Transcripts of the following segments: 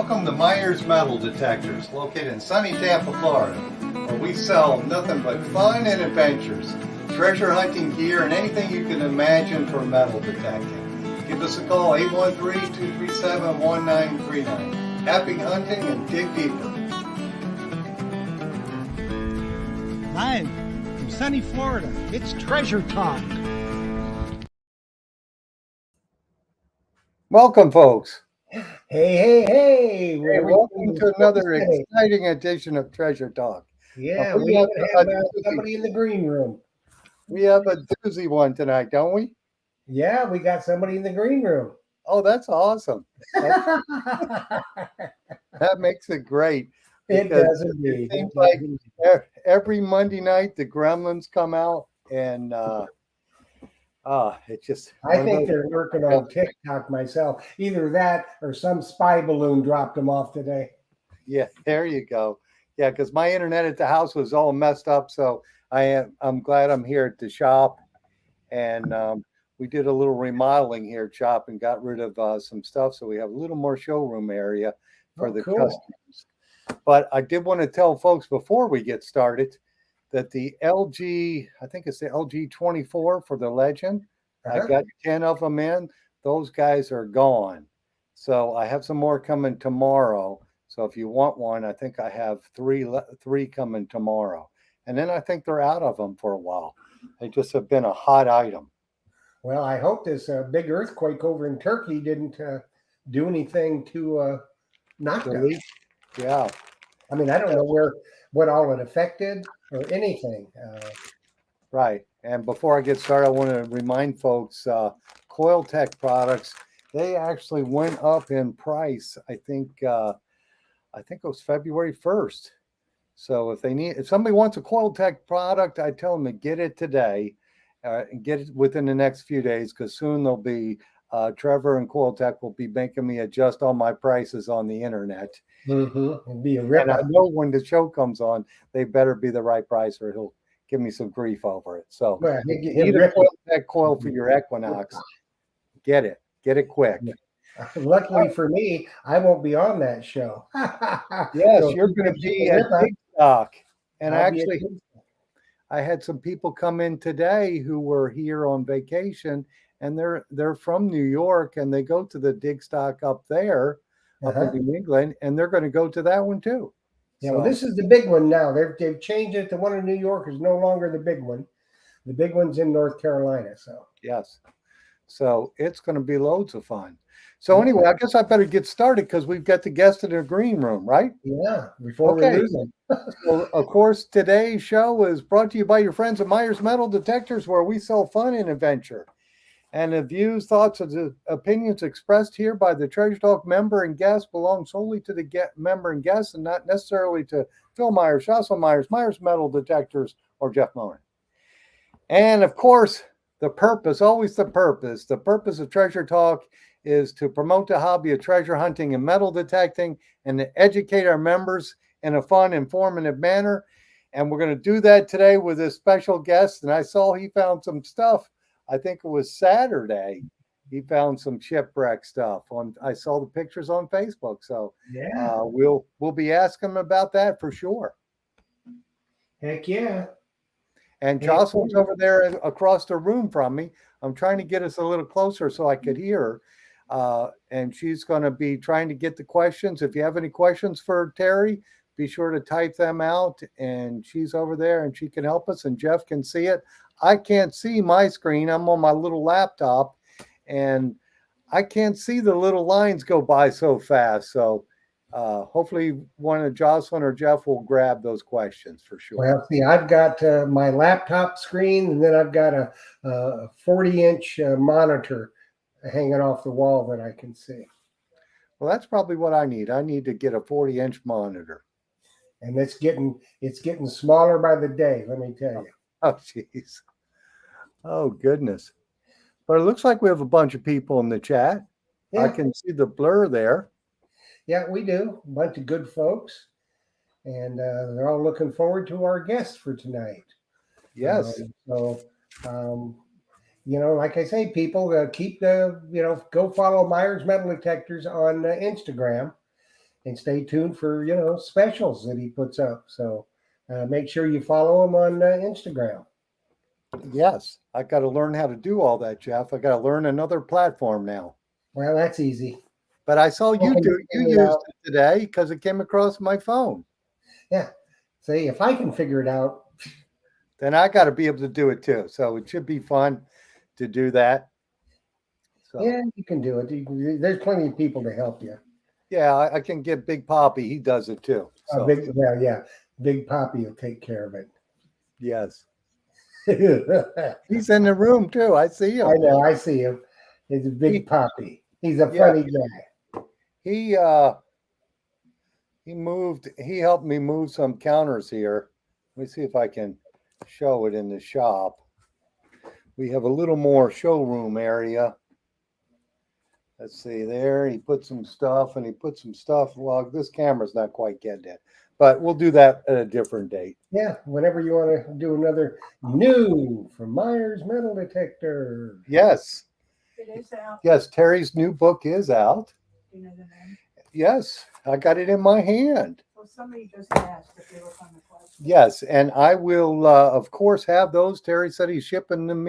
Welcome to Myers Metal Detectors, located in sunny Tampa, Florida, where we sell nothing but fun and adventures, treasure hunting gear, and anything you can imagine for metal detecting. Give us a call, 813-237-1939. Happy hunting and dig deeper. Live from sunny Florida, it's Treasure Talk. Welcome, folks. Hey. Hey, welcome to another exciting edition of Treasure Talk. Yeah, we have somebody in the green room. We have a doozy one tonight, don't we? Yeah, we got somebody in the green room. Oh, that's awesome. That makes it great. It does indeed. It seems like every Monday night the gremlins come out and it just. I think they're working on TikTok myself. Either that or some spy balloon dropped them off today. Yeah, there you go. Yeah, because my internet at the house was all messed up, so I'm glad I'm here at the shop, and we did a little remodeling here at shop and got rid of some stuff, so we have a little more showroom area for the customers. But I did want to tell folks before we get started that the LG, I think it's the LG 24 for the Legend. I got 10 of them in. Those guys are gone. So I have some more coming tomorrow. So if you want one, I think I have three coming tomorrow. And then I think they're out of them for a while. They just have been a hot item. Well, I hope this big earthquake over in Turkey didn't do anything to knock them. Yeah. I mean, I don't know what all it affected or anything. Right. And before I get started, I want to remind folks, Coil Tech products, they actually went up in price. I think it was February 1st. So if somebody wants a Coil Tech product, I tell them to get it today and get it within the next few days, because soon they'll be Trevor and Coil Tech will be making me adjust all my prices on the internet. It'd be a rip. And I know when the show comes on, they better be the right price, or he'll give me some grief over it. So if you need a Coil Tech coil for your Equinox, get it quick. Luckily for me, I won't be on that show. Yes, so you're going to be at Big Stock. And actually, I had some people come in today who were here on vacation, and they're from New York, and they go to the Dig Stock up there, up in New England, and they're going to go to that one too. Yeah, well, this is the big one now. They've changed it. The one in New York is no longer the big one. The big one's in North Carolina. So yes, so it's going to be loads of fun. So anyway, I guess I better get started because we've got the guest in the green room, right? Yeah. Before we lose them. So, of course, today's show is brought to you by your friends at Myers Metal Detectors, where we sell fun and adventure. And the views, thoughts, and the opinions expressed here by the Treasure Talk member and guest belong solely to the member and guest, and not necessarily to Phil Myers, Jocelyn Myers, Myers Metal Detectors, or Jeff Moen. And of course, always the purpose of Treasure Talk is to promote the hobby of treasure hunting and metal detecting, and to educate our members in a fun, informative manner. And we're going to do that today with a special guest. And I saw he found some stuff. I think it was Saturday. He found some shipwreck stuff I saw the pictures on Facebook. So yeah, we'll be asking him about that for sure. Heck yeah. And Jocelyn's over there across the room from me. I'm trying to get us a little closer so I could hear her. And she's going to be trying to get the questions. If you have any questions for Terry, be sure to type them out. And she's over there and she can help us, and Jeff can see it. I can't see my screen. I'm on my little laptop, and I can't see the little lines go by so fast. So hopefully one of Jocelyn or Jeff will grab those questions for sure. Well, see, I've got my laptop screen, and then I've got a 40-inch monitor hanging off the wall that I can see. Well, that's probably what I need. I need to get a 40-inch monitor. And it's getting smaller by the day, let me tell you. Oh, jeez. Oh, goodness. But it looks like we have a bunch of people in the chat. Yeah. I can see the blur there. Yeah, we do. A bunch of good folks. And they're all looking forward to our guest for tonight. Yes. Like I say, people go follow Myers Metal Detectors on Instagram. and stay tuned for, specials that he puts up. So make sure you follow him on Instagram. Yes, I got to learn how to do all that, Jeff. I got to learn another platform now. Well, that's easy. But I saw you can do. You figure it used out. it today because it came across my phone. Yeah. See, if I can figure it out. Then I got to be able to do it too. So it should be fun to do that. So Yeah, you can do it. There's plenty of people to help you. yeah, I can get Big Poppy. He does it too. So Big Poppy will take care of it. yes, I he's in the room too. I see him. know, I see him. He's a Big Poppy. He's a Yeah. funny guy. He moved. He helped me move some counters here. Let me see if I can show it in the shop. We have a little more showroom area. Let's see there. He put some stuff and he put some stuff. Well, this camera's not quite getting it, but we'll do that at a different date. Yeah, whenever you want to do another new from Myers Metal Detector. Yes. It is out. Yes, Terry's new book is out. You know the name? Yes, I got it in my hand. Well, somebody just asked if they were on the question. Yes, and I will, of course, have those. Terry said he's shipping them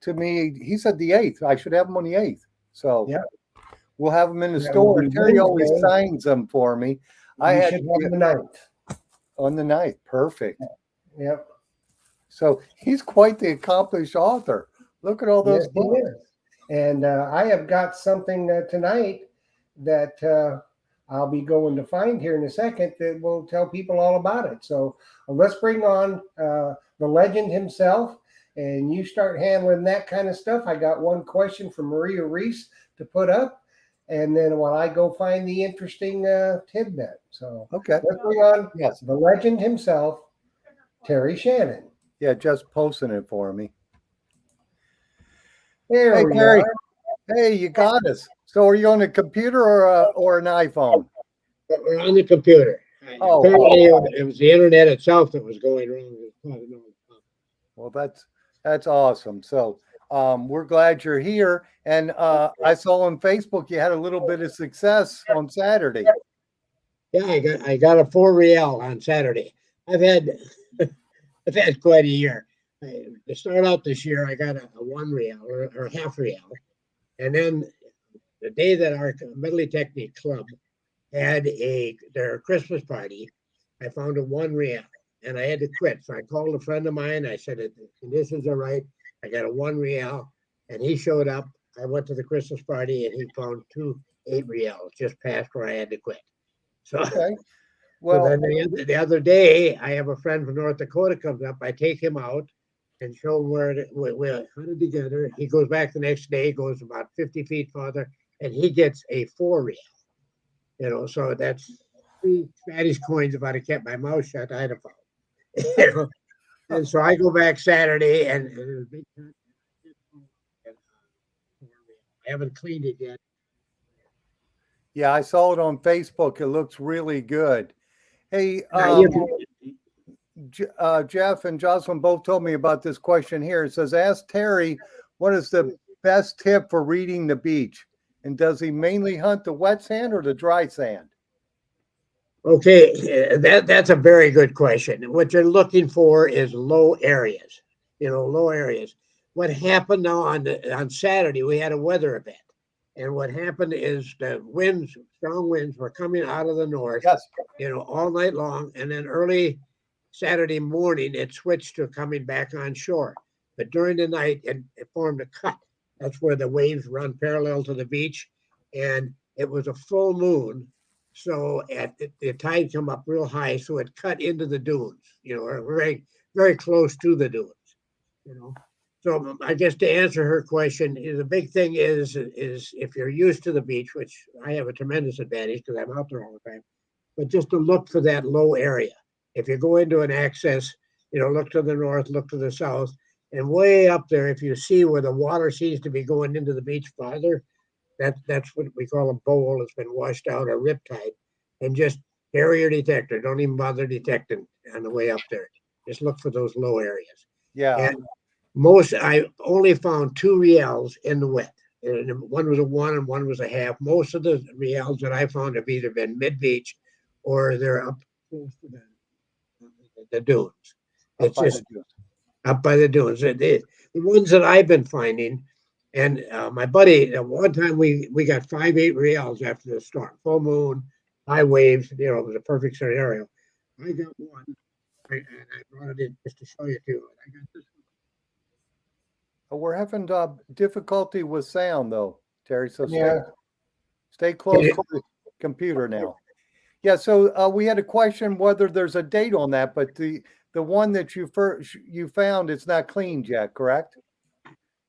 to me. He said the 8th. I should have them on the 8th. So yeah, we'll have them in the That store. will be Terry always Wednesday. signs them for me. I You had should have the 9th. on the 9th. Perfect. Yep. So he's quite the accomplished author. Look at all those Yes, he books. is. And I have got something tonight that I'll be going to find here in a second that will tell people all about it. So let's bring on the legend himself, and you start handling that kind of stuff. I got one question from Maria Reese to put up, and then while I go find the interesting tidbit. So Okay. let's bring on Yes. the legend himself, Terry Shannon. Yeah, just posting it for me. There Hey, we Terry. are. Hey, you got us. So are you on a computer or an iPhone? We're on the computer. Oh. Apparently, it was the internet itself that was going wrong. Well, that's awesome. So we're glad you're here. And I saw on Facebook you had a little bit of success on Saturday. Yeah, I got a 4 real on Saturday. I've had quite a year. To start out this year, I got a 1 real or half real, and then the day that our Medley Technique Club had their Christmas party, I found a 1 real, and I had to quit. So I called a friend of mine. I said, "The conditions are right. I got a 1 real," and he showed up. I went to the Christmas party, and he found 2 8 reals just past where I had to quit. So. Okay. Well, Well, then the other day, I have a friend from North Dakota comes up. I take him out and show him where we hunted together. He goes back the next day, goes about 50 feet farther, and he gets a 4 real. So that's 3 Spanish coins. If I'd have kept my mouth shut, I'd have found. And so I go back Saturday, and it was a big cut. I haven't cleaned it yet. yeah, I saw it on Facebook. It looks really good. Hey, Jeff and Jocelyn both told me about this question here. It says, ask Terry, what is the best tip for reading the beach? And does he mainly hunt the wet sand or the dry sand? Okay, that's a very good question. What you're looking for is low areas. Low areas. What happened now on Saturday, we had a weather event. And what happened is the strong winds were coming out of the north, Yes. all night long. And then early Saturday morning, it switched to coming back on shore. But during the night, it formed a cut. That's where the waves run parallel to the beach. And it was a full moon. So the tide come up real high. So it cut into the dunes, or very, very close to the dunes. So I guess to answer her question, the big thing is if you're used to the beach, which I have a tremendous advantage because I'm out there all the time, but just to look for that low area. If you go into an access, look to the north, look to the south, and way up there, if you see where the water seems to be going into the beach farther, that's what we call a bowl. It's been washed out, a riptide, and just bury your detector. Don't even bother detecting on the way up there. Just look for those low areas. Yeah. And I only found 2 reals in the wet. and one was a 1 and one was a half. Most of the reals that I found have either been mid-beach or they're up close to the dunes. Up It's by just the dunes. up by the dunes. The ones that I've been finding, and my buddy, one time we got 5 8 reals after the storm, full moon, high waves. You know, it was a perfect scenario. I got one, and I brought it in just to show you too. I got this We're having difficulty with sound though, Terry. So Yeah. stay close one. to the computer now. Yeah. So we had a question whether there's a date on that, but the one that you found, it's not cleaned yet, correct?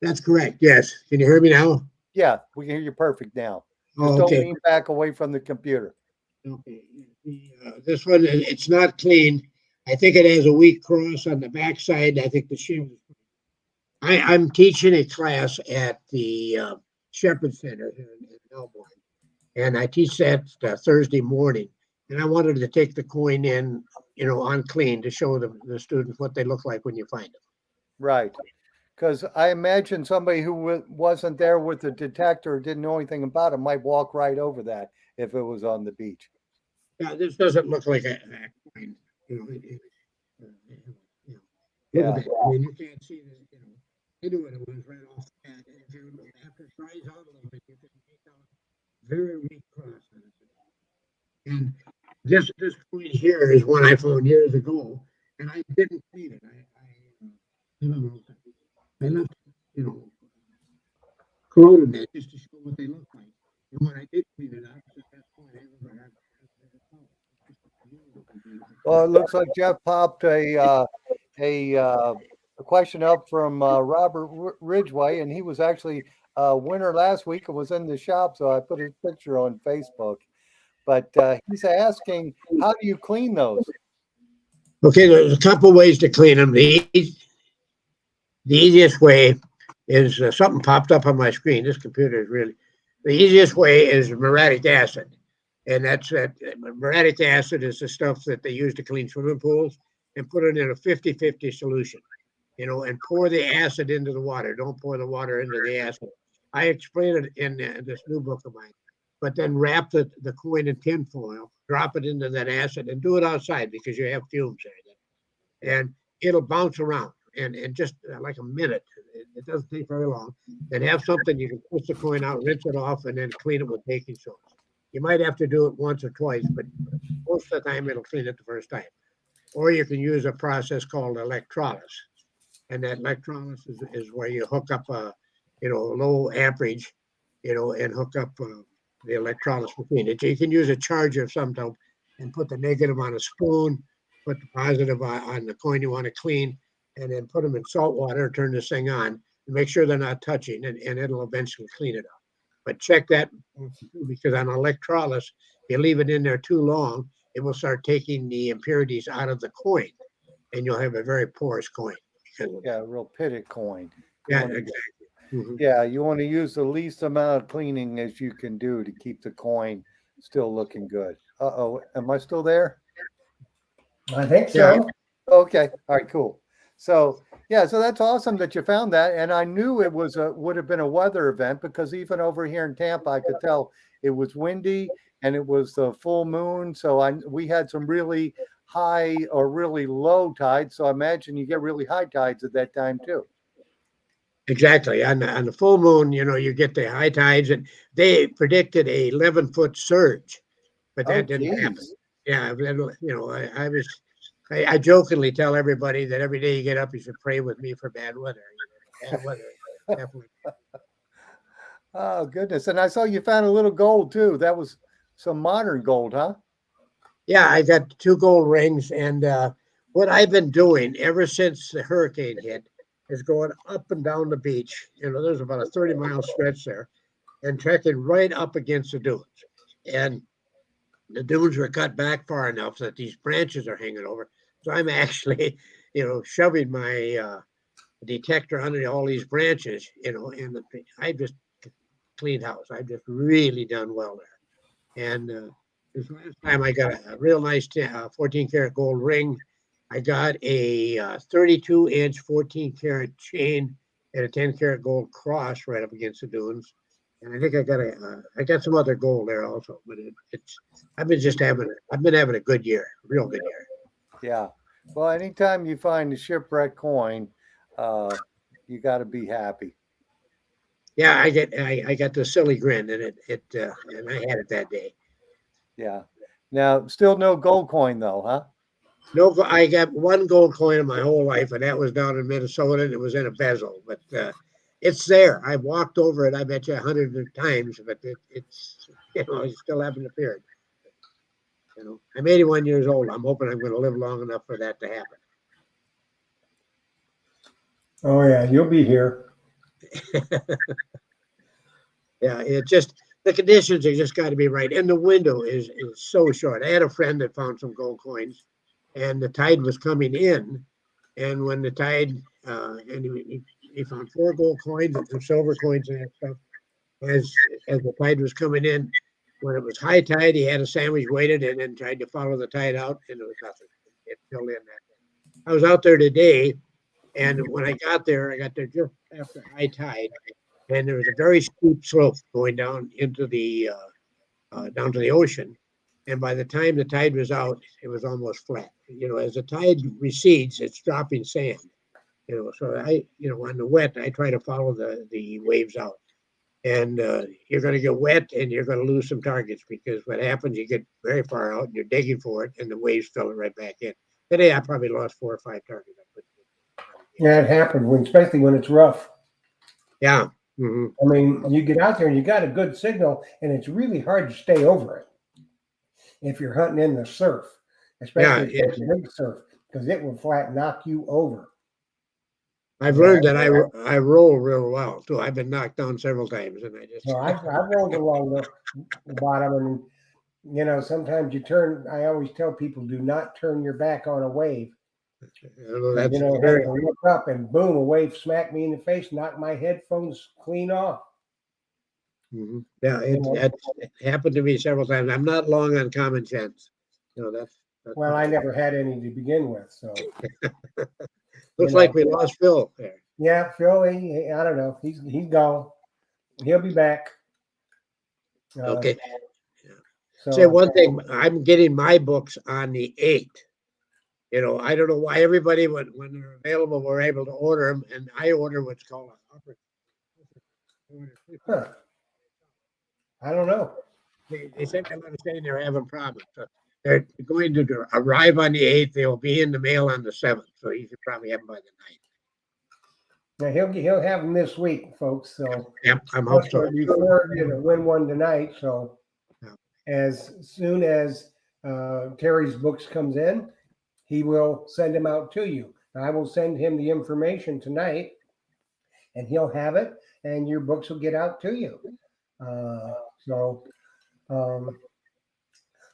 That's correct. Yes. Can you hear me now? Yeah, we can hear you perfect now. Just Oh, don't okay. lean back away from the computer. Okay. This one, it's not clean. I think it has a weak cross on the backside. I think the shield. I'm teaching a class at the Shepherd Center here in Melbourne, and I teach that Thursday morning. And I wanted to take the coin in, on clean to show the students what they look like when you find them. Right. Because I imagine somebody who wasn't there with the detector, didn't know anything about it, might walk right over that if it was on the beach. Yeah, this doesn't look like a coin. Look at Yeah. that. I mean, you can't see this. I knew what it was right off the bat. And if you after it dries out a little bit, you can make out very weak cross on it. And this point here is one I found years ago, and I didn't clean it. I don't know. I left, you know, corroded that just to show what they look like. And when I did clean it up, at that point, I never had. Well, it looks like Jeff popped a question up from Robert Ridgway, and he was actually a winner last week and was in the shop, so I put his picture on Facebook. But he's asking, how do you clean those? Okay, there's a couple ways to clean them. The easiest way is something popped up on my screen. This computer is really the easiest way is muriatic acid, and that's that. Muriatic acid is the stuff that they use to clean swimming pools, and put it in a 50-50 solution, and pour the acid into the water. Don't pour the water into the acid. I explain it in this new book of mine. But then wrap the coin in tin foil, drop it into that acid, and do it outside because you have fumes there. And it'll bounce around and just like a minute. It doesn't take very long. Then have something you can push the coin out, rinse it off, and then clean it with baking soda. You might have to do it once or twice, but most of the time it'll clean it the first time. Or you can use a process called electrolysis. And that electrolysis is where you hook up a low amperage, and hook up the electrolysis machine. You can use a charger of some type and put the negative on a spoon, put the positive on the coin you want to clean, and then put them in salt water, turn this thing on, and make sure they're not touching, and it'll eventually clean it up. But check that because on electrolysis, you leave it in there too long, it will start taking the impurities out of the coin, and you'll have a very porous coin. Yeah, a real pitted coin. Yeah, exactly. Mhm. Yeah, you want to use the least amount of cleaning as you can do to keep the coin still looking good. Uh-oh, am I still there? I think Yeah. so. Okay, all right, cool. So yeah, so that's awesome that you found that, and I knew it was would have been a weather event because even over here in Tampa, I could tell it was windy and it was the full moon. So we had some really high or really low tides. So I imagine you get really high tides at that time too. Exactly. On the full moon, you get the high tides, and they predicted a 11-foot surge, but Oh, that didn't happen. geez. Yeah, I jokingly tell everybody that every day you get up, you should pray with me for bad weather. Bad weather. Definitely. Oh, goodness. And I saw you found a little gold too. That was some modern gold, huh? Yeah, I got 2 gold rings, and what I've been doing ever since the hurricane hit is going up and down the beach. There's about a 30-mile stretch there, and trekking right up against the dunes. And the dunes were cut back far enough that these branches are hanging over. So I'm actually, shoving my detector under all these branches, and I just cleaned house. I've just really done well there. And this last time I got a real nice 14 karat gold ring. I got a 32-inch 14 karat chain and a 10 karat gold cross right up against the dunes. And I think I got some other gold there also, but I've been having a good year, real good year. Yeah. Well, anytime you find a shipwreck coin, you got to be happy. Yeah, I got the silly grin, and and I had it that day. Yeah. Now, still no gold coin though, huh? No, I got one gold coin in my whole life, and that was down in Minnesota, and it was in a bezel. But it's there. I've walked over it, I bet you 100 times, but it's it still haven't appeared. I'm 81 years old. I'm hoping I'm going to live long enough for that to happen. Oh yeah, you'll be here. Yeah, it just the conditions have just got to be right, and the window is so short. I had a friend that found some gold coins, and the tide was coming in, and when the tide and he found 4 gold coins and some silver coins and that stuff. As the tide was coming in, when it was high tide, he had a sandwich, waited, and then tried to follow the tide out, and it was nothing. It filled in that day. I was out there today, and when I got there just after high tide, and there was a very steep slope going down into the down to the ocean. And by the time the tide was out, it was almost flat. As the tide recedes, it's dropping sand. So on the wet, I try to follow the waves out. And you're going to get wet and you're going to lose some targets because what happens, you get very far out and you're digging for it and the waves fill it right back in. Today, I probably lost 4 or 5 targets. Yeah, it happened especially when it's rough. Yeah. Mm-hmm. I mean, you get out there and you got a good signal, and it's really hard to stay over it if you're hunting in the surf, especially if it's big surf, because it will flat knock you over. I've learned that I roll real well too. I've been knocked down several times, and I've rolled along the bottom, and sometimes you turn. I always tell people, do not turn your back on a wave. That's very look up and boom, a wave smacked me in the face, knocked my headphones clean off. Mm-hmm. Yeah, it happened to me several times. I'm not long on common sense. That's well, I never had any to begin with, so looks like we lost Phil there. Yeah, Phil. I don't know. He's gone. He'll be back. Okay. So say one thing. I'm getting my books on the 8th. I don't know why everybody, when they're available, were able to order them, and I order what's called a upper. Huh. I don't know. They said they're saying they're having problems. So they're going to arrive on the 8th. They'll be in the mail on the 7th. So you should probably have them by the 9th. Now he'll have them this week, folks. So yep, I'm hopeful. Before you win one tonight. So as soon as Terry's books comes in, he will send them out to you. I will send him the information tonight, and he'll have it, and your books will get out to you. Now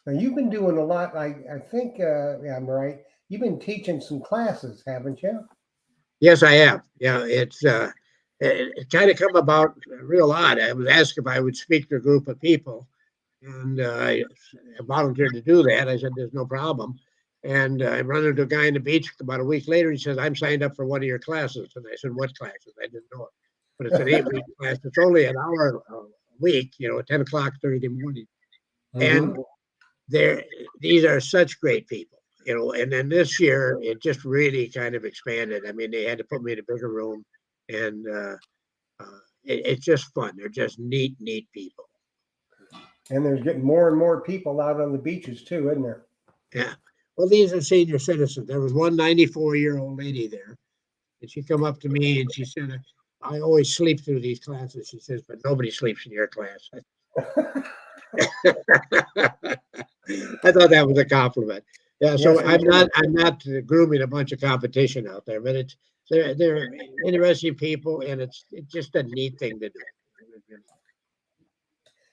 you've been doing a lot. I think I'm right. You've been teaching some classes, haven't you? Yes, I have. Yeah, it kind of come about real odd. I was asked if I would speak to a group of people, and I volunteered to do that. I said, "There's no problem." And I run into a guy on the beach about a week later. He says, "I'm signed up for one of your classes." And I said, "What classes?" I didn't know it, but it's an 8-week class. It's only an hour a week, at 10 o'clock Thursday morning. And these are such great people, and then this year it just really kind of expanded. I mean, they had to put me in a bigger room, and it's just fun. They're just neat people. And there's getting more and more people out on the beaches too, isn't there? Yeah. Well, these are senior citizens. There was one 94-year-old lady there, and she come up to me and she said, "I always sleep through these classes." She says, "But nobody sleeps in your class." I thought that was a compliment. Yeah, so yes, I'm not grooming a bunch of competition out there, but they're interesting people, and it's just a neat thing to do.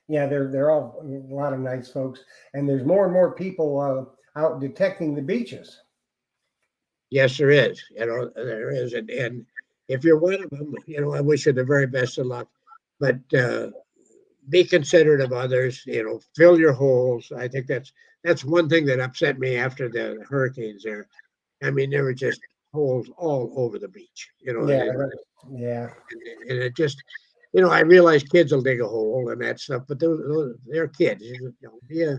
Yeah, they're all a lot of nice folks, and there's more and more people out detecting the beaches. Yes, there is. There is, and if you're one of them, I wish you the very best of luck. But be considerate of others. Fill your holes. I think that's one thing that upset me after the hurricanes there. I mean, there were just holes all over the beach. Yeah. And it just I realize kids will dig a hole and that stuff, but they're kids. Yeah,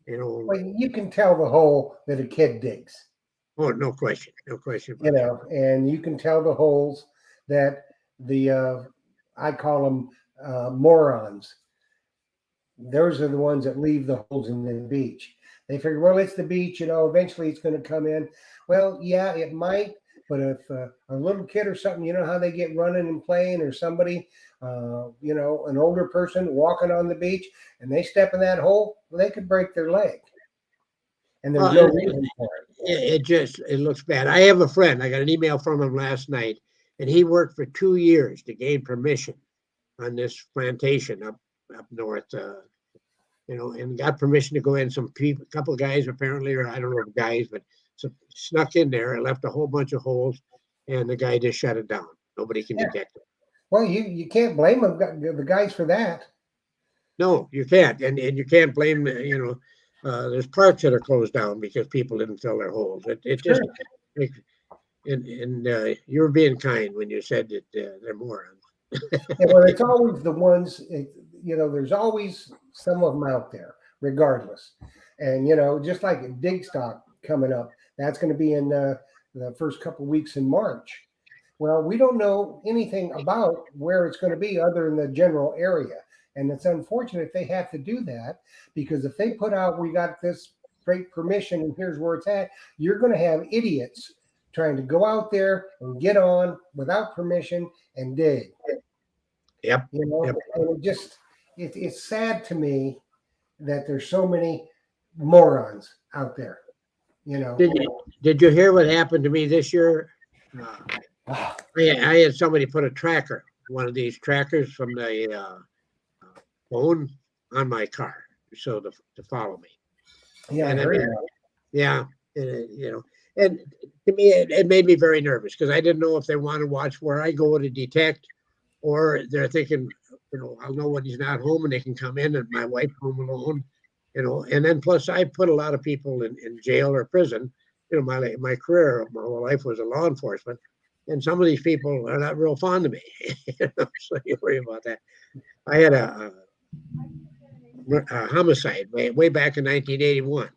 Well, you can tell the hole that a kid digs, oh, no question, no question you about that. know, and you can tell the holes that I call them morons. Those are the ones that leave the holes in the beach. They figure, well, it's the beach, eventually it's going to come in. Well, yeah, it might, but if a little kid or something, you know how they get running and playing, or somebody, an older person walking on the beach, and they step in that hole, well, they could break their leg, and there's no It, reason for it. it looks bad. I have a friend. I got an email from him last night, and he worked for 2 years to gain permission on this plantation up north. And got permission to go in. Some people, a couple of guys apparently, or I don't know if guys, but snuck in there and left a whole bunch of holes, and the guy just shut it down. Nobody can Yeah. detect it. Well, you can't blame them, the guys for that. No, you can't, and you can't blame there's parks that are closed down because people didn't fill their holes. It just Sure. makes, and you were being kind when you said that they're morons. Yeah, well, it's always the ones, there's always some of them out there, regardless. And, just like Dig Stock coming up, that's going to be in the first couple weeks in March. Well, we don't know anything about where it's going to be other than the general area. And it's unfortunate they have to do that, because if they put out, we got this great permission and here's where it's at, you're going to have idiots trying to go out there and get on without permission and dig. Yep. Yep. And it's sad to me that there's so many morons out there. Did you hear what happened to me this year? I had somebody put a tracker, one of these trackers from the phone, on my car, so to follow me. Yeah, And I I heard mean, that. yeah, and to me, it made me very nervous, because I didn't know if they want to watch where I go to detect, or they're thinking, I'll know when he's not home and they can come in, and my wife's home alone, and then plus I put a lot of people in jail or prison. My career, my whole life was in law enforcement, and some of these people are not real fond of me. So you worry about that. I had a homicide way back in 1981.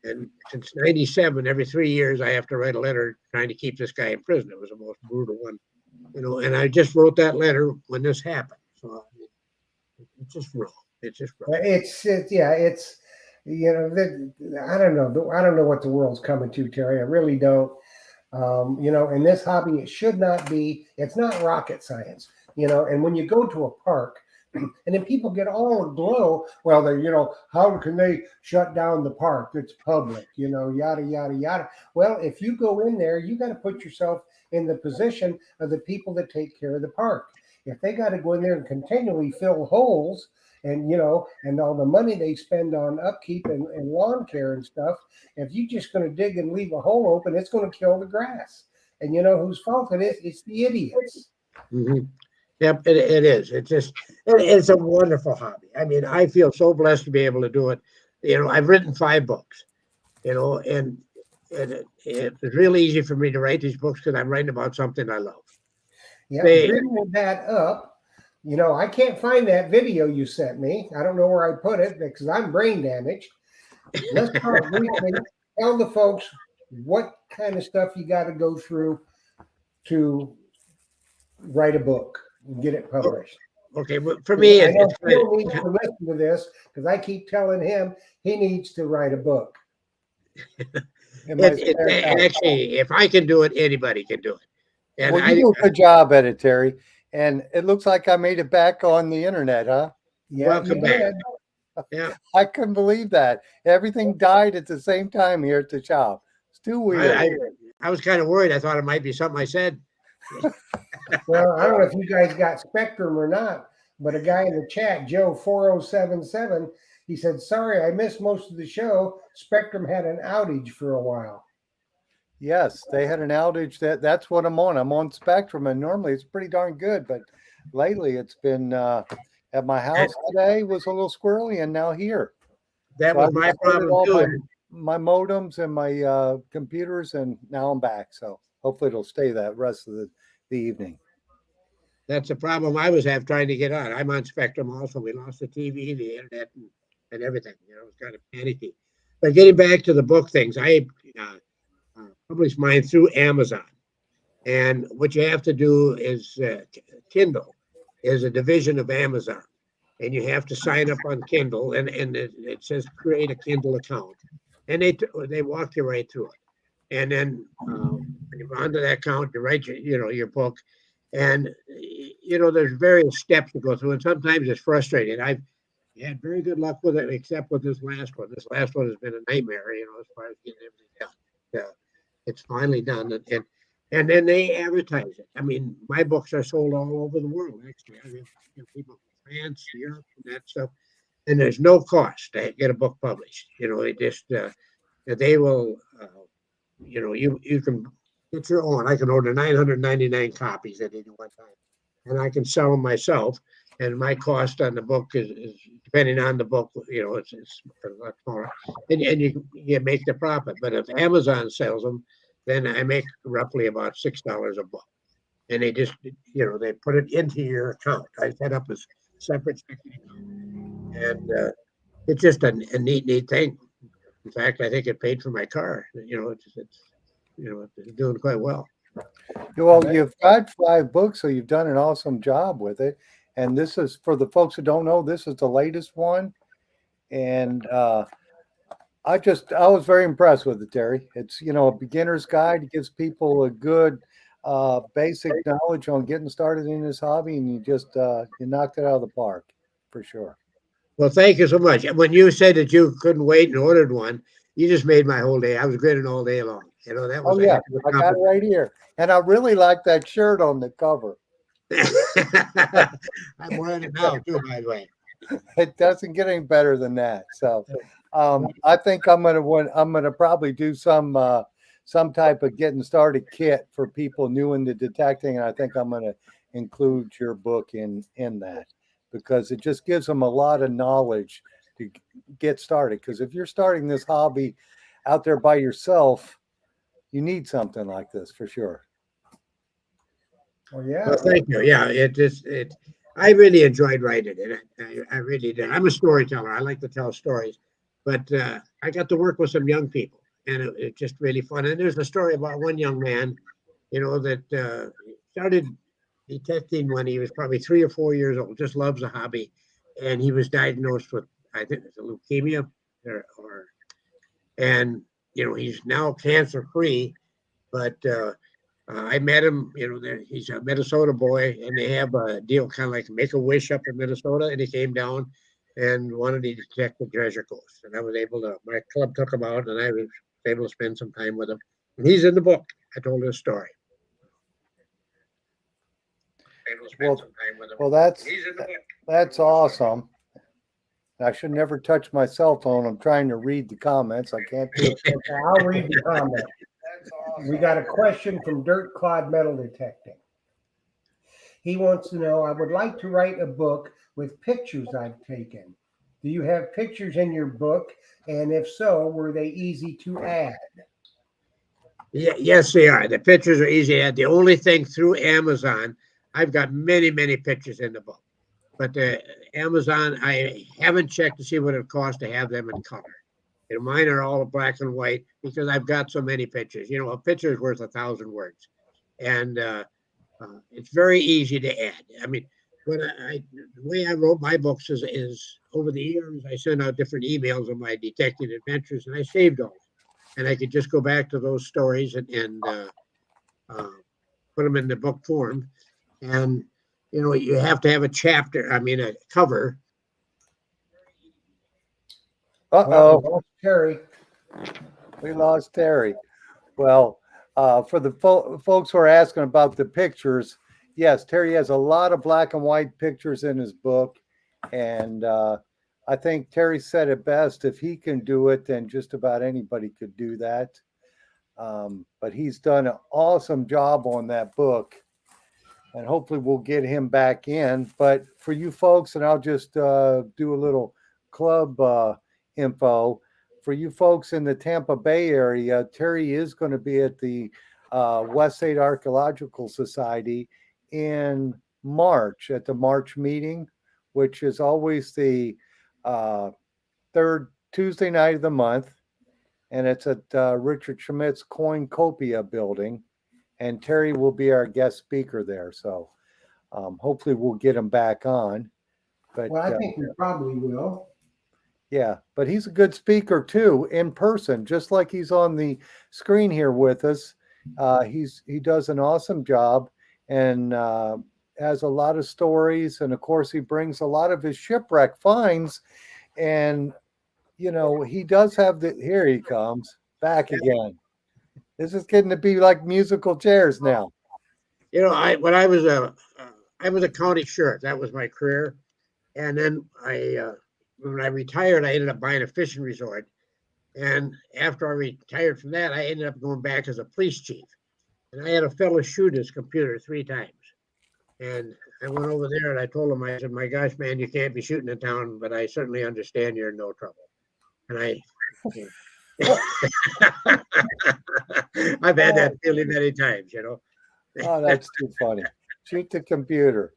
And since 97, every 3 years, I have to write a letter trying to keep this guy in prison. It was the most brutal one, and I just wrote that letter when this happened. So it's just wrong. It's just wrong. It's I don't know. I don't know what the world's coming to, Terry. I really don't. In this hobby, it should not be, it's not rocket science, and when you go to a park, and then people get all aglow, well, how can they shut down the park? It's public, yada, yada, yada. Well, if you go in there, you got to put yourself in the position of the people that take care of the park. If they got to go in there and continually fill holes, and and all the money they spend on upkeep and lawn care and stuff, if you're just going to dig and leave a hole open, it's going to kill the grass. And whose fault it is? It's the idiots. Mm-hmm. Yep, it is. It's a wonderful hobby. I mean, I feel so blessed to be able to do it. I've written 5 books, and it's really easy for me to write these books because I'm writing about something I love. Yeah, bringing that up, I can't find that video you sent me. I don't know where I put it because I'm brain damaged. Let's talk briefly. Tell the folks what kind of stuff you got to go through to write a book and get it published. Okay, but for me, I know Phil needs to listen to this because I keep telling him he needs to write a book. Actually, if I can do it, anybody can do it. And well, you do a good job at it, Terry. And it looks like I made it back on the internet, huh? Yeah, welcome back. Yeah, I couldn't believe that. Everything died at the same time here at the shop. It's too weird. I was kind of worried. I thought it might be something I said. Well, I don't know if you guys got Spectrum or not, but a guy in the chat, Joe 4077, he said, "Sorry, I missed most of the show. Spectrum had an outage for a while." Yes, they had an outage. That's what I'm on. I'm on Spectrum, and normally it's pretty darn good, but lately it's been at my house today was a little squirrely, and now here. That was my problem too. My modems and my computers, and now I'm back. So hopefully it'll stay that rest of the evening. That's a problem I was have trying to get on. I'm on Spectrum also. We lost the TV, the internet, and everything. You know, it's kind of panicky. But getting back to the book things, I uh, published mine through Amazon. And what you have to do is Kindle is a division of Amazon. And you have to sign up on Kindle, and it says create a Kindle account. And they walk you right through it. And then when you're onto that account, you write your book, and there's various steps to go through, and sometimes it's frustrating. I've had very good luck with it, except with this last one. This last one has been a nightmare, as far as getting everything done. It's finally done, and then they advertise it. I mean, my books are sold all over the world. Actually, I have people from France, Europe, and that stuff, and there's no cost to get a book published. It just they will. You can get your own. I can order 999 copies at any one time, and I can sell them myself. And my cost on the book is depending on the book. It's a lot smaller, and you make the profit. But if Amazon sells them, then I make roughly about $6 a book, and they just they put it into your account. I set up a separate checking account, and it's just a neat thing. In fact, I think it paid for my car. It's doing quite well. Well, you've got 5 books, so you've done an awesome job with it. And this is for the folks who don't know, this is the latest one. And I was very impressed with it, Terry. It's, a beginner's guide. It gives people a good basic knowledge on getting started in this hobby, and you knocked it out of the park for sure. Well, thank you so much. When you said that you couldn't wait and ordered one, you just made my whole day. I was grinning all day long. That was Oh a yeah, heck of a I got it compliment. right here, and I really like that shirt on the cover. I'm wearing it now too, by the way. It doesn't get any better than that. So, I think I'm gonna probably do some type of getting started kit for people new into detecting, and I think I'm gonna include your book in that because it just gives them a lot of knowledge to get started. Because if you're starting this hobby out there by yourself, you need something like this for sure. Oh yeah. Well, thank you. Yeah, I really enjoyed writing it. I really did. I'm a storyteller. I like to tell stories, but I got to work with some young people, and it's just really fun. And there's a story about one young man, that started detecting when he was probably 3 or 4 years old. Just loves the hobby, and he was diagnosed with, I think it's a leukemia, or and he's now cancer free, but. I met him, he's a Minnesota boy, and they have a deal kind of like Make a Wish up in Minnesota. And he came down and wanted to detect the treasure coast. And I was able to, my club took him out, and I was able to spend some time with him. And he's in the book. I told his story. Able to spend Well, some time with him. well, He's in the book. that's awesome. I should never touch my cell phone. I'm trying to read the comments. I can't do it. Okay, I'll read the comment. We got a question from Dirt Clod Metal Detecting. He wants to know, I would like to write a book with pictures I've taken. Do you have pictures in your book? And if so, were they easy to add? Yeah, yes, they are. The pictures are easy to add. The only thing through Amazon, I've got many, many pictures in the book. But Amazon, I haven't checked to see what it costs to have them in color. Mine are all black and white because I've got so many pictures. A picture is worth 1,000 words, and it's very easy to add. I mean, the way I wrote my books is over the years I sent out different emails of my detective adventures, and I saved those, and I could just go back to those stories and put them in the book form. And you have to have a chapter. I mean, a cover. Uh-oh, Well, Terry. we lost Terry. Well, for the folks who are asking about the pictures, yes, Terry has a lot of black and white pictures in his book. And I think Terry said it best. If he can do it, then just about anybody could do that. But he's done an awesome job on that book. And hopefully we'll get him back in. But for you folks, and I'll just do a little club info. For you folks in the Tampa Bay area, Terry is going to be at the West State Archaeological Society in March at the March meeting, which is always the uh, third Tuesday night of the month, and it's at Richard Schmidt's Coin-Copia building, and Terry will be our guest speaker there. So hopefully we'll get him back on. But Well, I think we probably will. yeah, but he's a good speaker too in person, just like he's on the screen here with us. He does an awesome job and has a lot of stories, and of course he brings a lot of his shipwreck finds. And you know he does have the. Here he comes back again. This is getting to be like musical chairs now. You know, I was a county sheriff. That was my career. And then when I retired, I ended up buying a fishing resort. And after I retired from that, I ended up going back as a police chief. And I had a fellow shoot his computer 3 times. And I went over there and I told him, I said, my gosh, man, you can't be shooting in town, but I certainly understand you're in no trouble. And I've had that feeling many times, you know. Oh, that's too funny. Shoot the computer.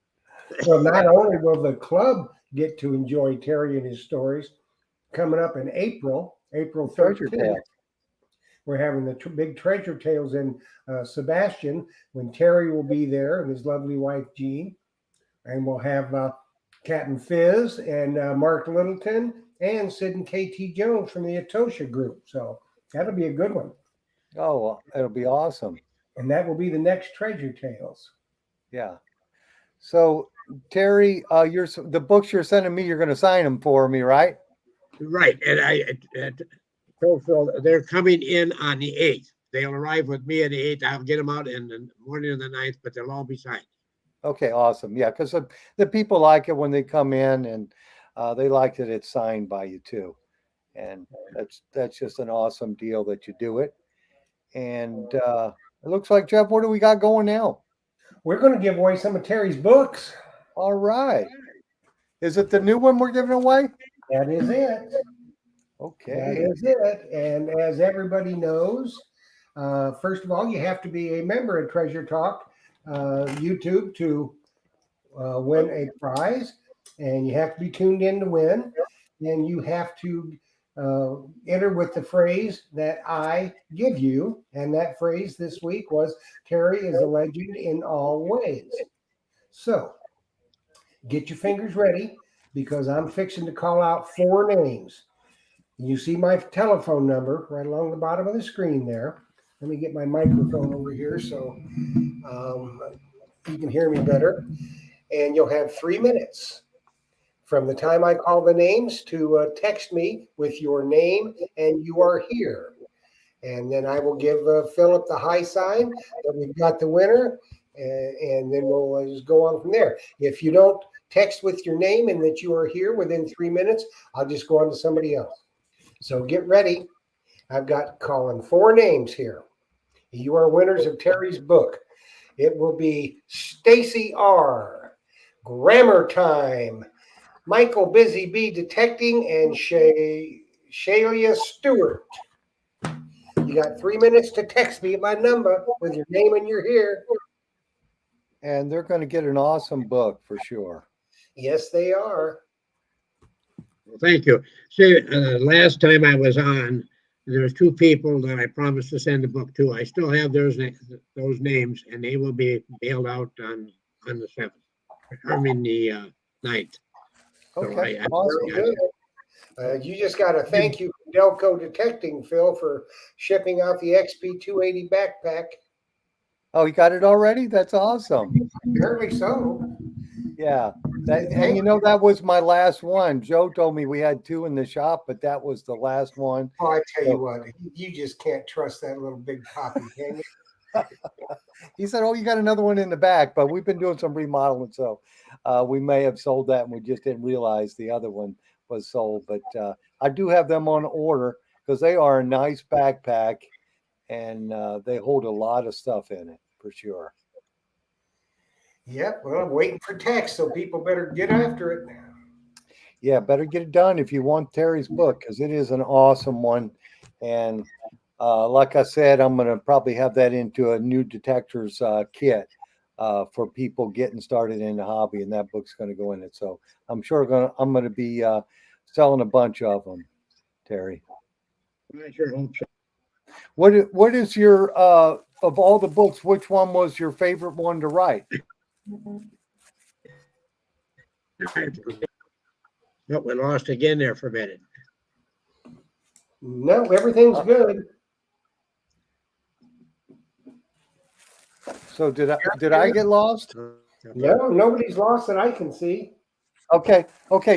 Well, not only will the club get to enjoy Terry and his stories, coming up in April Treasure 13th, tales. we're having the big treasure tales in Sebastian when Terry will be there and his lovely wife Jean. And we'll have Captain Fizz and Mark Littleton and Sid and KT Jones from the Atosha group. So that'll be a good one. Oh, well, it'll be awesome. And that will be the next treasure tales. Yeah. So Terry, the books you're sending me, you're going to sign them for me, right? Right. And I told Phil they're coming in on the 8th. They'll arrive with me on the 8th. I'll get them out in the morning of the 9th, but they'll all be signed. Okay, awesome. Yeah, because the people like it when they come in, and they like that it's signed by you too. And that's just an awesome deal that you do it. And it looks like, Jeff, what do we got going now? We're going to give away some of Terry's books. All right. Is it the new one we're giving away? That is it. That Okay. is it. And as everybody knows, first of all, you have to be a member of Treasure Talk YouTube to win a prize. And you have to be tuned in to win. And you have to enter with the phrase that I give you. And that phrase this week was Terry is a legend in all ways. So get your fingers ready because I'm fixing to call out 4 names. You see my telephone number right along the bottom of the screen there. Let me get my microphone over here so you can hear me better. And you'll have 3 minutes from the time I call the names to text me with your name and you are here. And then I will give Philip the high sign that we've got the winner. And then we'll just go on from there. If you don't text with your name and that you are here within 3 minutes, I'll just go on to somebody else. So get ready. I've got calling 4 names here. You are winners of Terry's book. It will be Stacy R., Grammar Time, Michael Busy Bee Detecting, and Shalia Stewart. You got 3 minutes to text me at my number with your name and you're here. And they're going to get an awesome book for sure. Yes, they are. Well, thank you. See, last time I was on, there was 2 people that I promised to send the book to. I still have those names, and they will be bailed out on the 7th. I mean the 9th. Okay. So Awesome. Good. You just got to thank you, Delco Detecting, Phil, for shipping out the XP 280 backpack. Oh, you got it already? That's awesome. Apparently so. Yeah. And you know, that was my last one. Joe told me we had 2 in the shop, but that was the last one. Oh, I tell you what, you just can't trust that little big poppy, can you? He said, "Oh, you got another one in the back," but we've been doing some remodeling, so we may have sold that, and we just didn't realize the other one was sold. But I do have them on order because they are a nice backpack, and they hold a lot of stuff in it for sure. Yep. Well, I'm waiting for text, so people better get after it. Yeah, better get it done if you want Terry's book because it is an awesome one. And like I said, I'm going to probably have that into a new detector's kit for people getting started in the hobby, and that book's going to go in it. So I'm sure I'm going to be selling a bunch of them, Terry. I sure hope so. What is your of all the books? Which one was your favorite one to write? No, we lost again there for a minute. No, everything's good. So did I get lost? No, nobody's lost that I can see. Okay,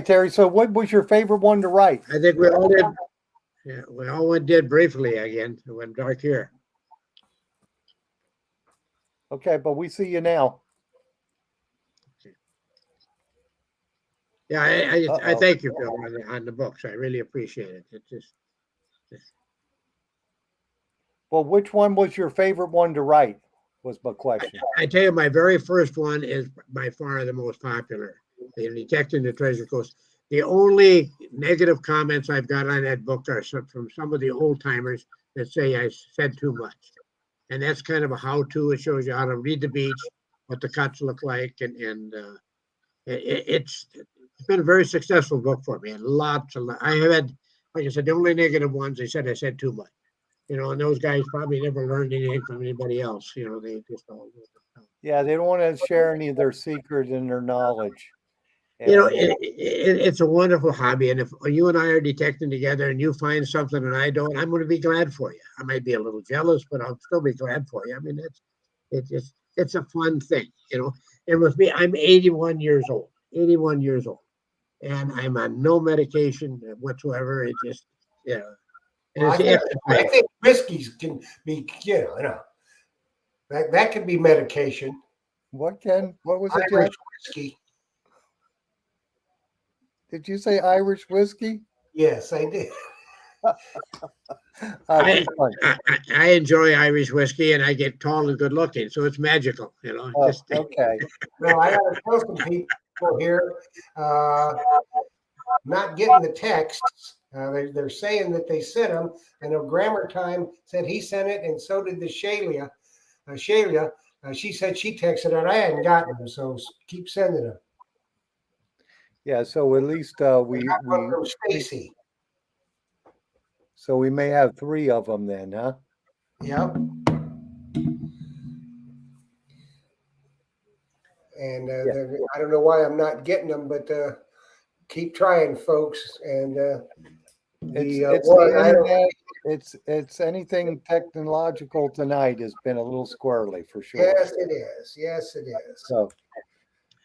Terry. So what was your favorite one to write? I think we all did. Yeah, we all did briefly again. It went dark here. Okay, but we see you now. Yeah, I Uh-oh. thank you, Phil, on the books. I really appreciate it. It just Well, which one was your favorite one to write? Was my question. I tell you, my very first one is by far the most popular. The Detecting the Treasure Coast. The only negative comments I've got on that book are from some of the old timers that say I said too much. And that's kind of a how-to. It shows you how to read the beach, what the cuts look like, and it's been a very successful book for me. And lots. I have had, like I said, the only negative ones. They said I said too much. And those guys probably never learned anything from anybody else. They just all. Yeah, they don't want to share any of their secrets and their knowledge. It's a wonderful hobby, and if you and I are detecting together, and you find something and I don't, I'm going to be glad for you. I might be a little jealous, but I'll still be glad for you. I mean, it's a fun thing. And with me, I'm 81 years old. 81 years old, and I'm on no medication whatsoever. It just, and Well, it's I think whiskeys can be, that could be medication. What was it, Irish Jack? whiskey. Did you say Irish whiskey? Yes, I did. I, Too fun. I enjoy Irish whiskey, and I get tall and good looking, so it's magical. Oh, okay. No, I got to tell some people here, not getting the texts. They're saying that they sent them. I know Grammar Time said he sent it, and so did the Shalia. She said she texted it. I hadn't gotten them, so keep sending them. Yeah, so at least we From Stacy. so we may have 3 of them then, huh? Yep. And I don't know why I'm not getting them, but keep trying, folks. And It's the internet. It's anything technological tonight has been a little squirrely for sure. Yes, it is. Yes, it is.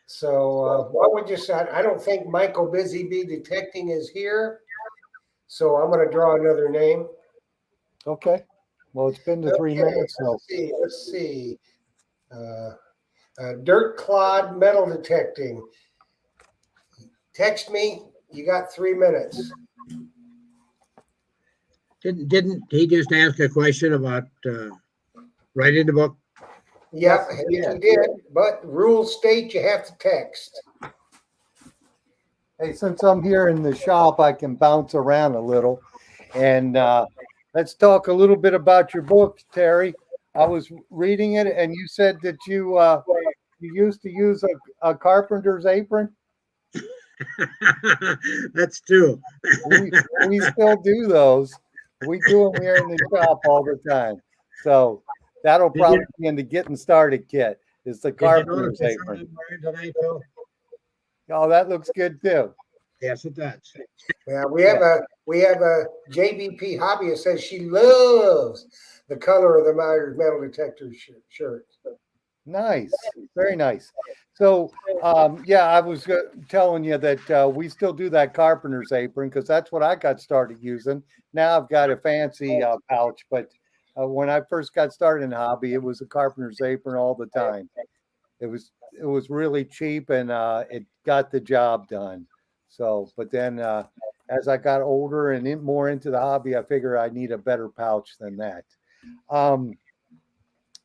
So what would you say? I don't think Michael Busy Bee Detecting is here. So I'm going to draw another name. Okay. Well, it's been the 3 minutes. So Let's see. Dirt Clod Metal Detecting. Text me. You got 3 minutes. Didn't he just ask a question about writing the book? Yep, he did. But rules state you have to text. hey, since I'm here in the shop, I can bounce around a little, and let's talk a little bit about your book, Terry. I was reading it, and you said that you used to use a carpenter's apron. That's true. We still do those. We do them here in the shop all the time. So that'll probably be in the getting started kit. Is the carpenter's apron? Oh, that looks good too. Yes, it does. Yeah, we have a JBP hobbyist says she loves the color of the Myers metal detector shirt. Nice, very nice. So, yeah, I was telling you that we still do that carpenter's apron because that's what I got started using. Now I've got a fancy pouch, but when I first got started in the hobby, it was a carpenter's apron all the time. It was really cheap and it got the job done. So, but then as I got older and more into the hobby, I figure I need a better pouch than that.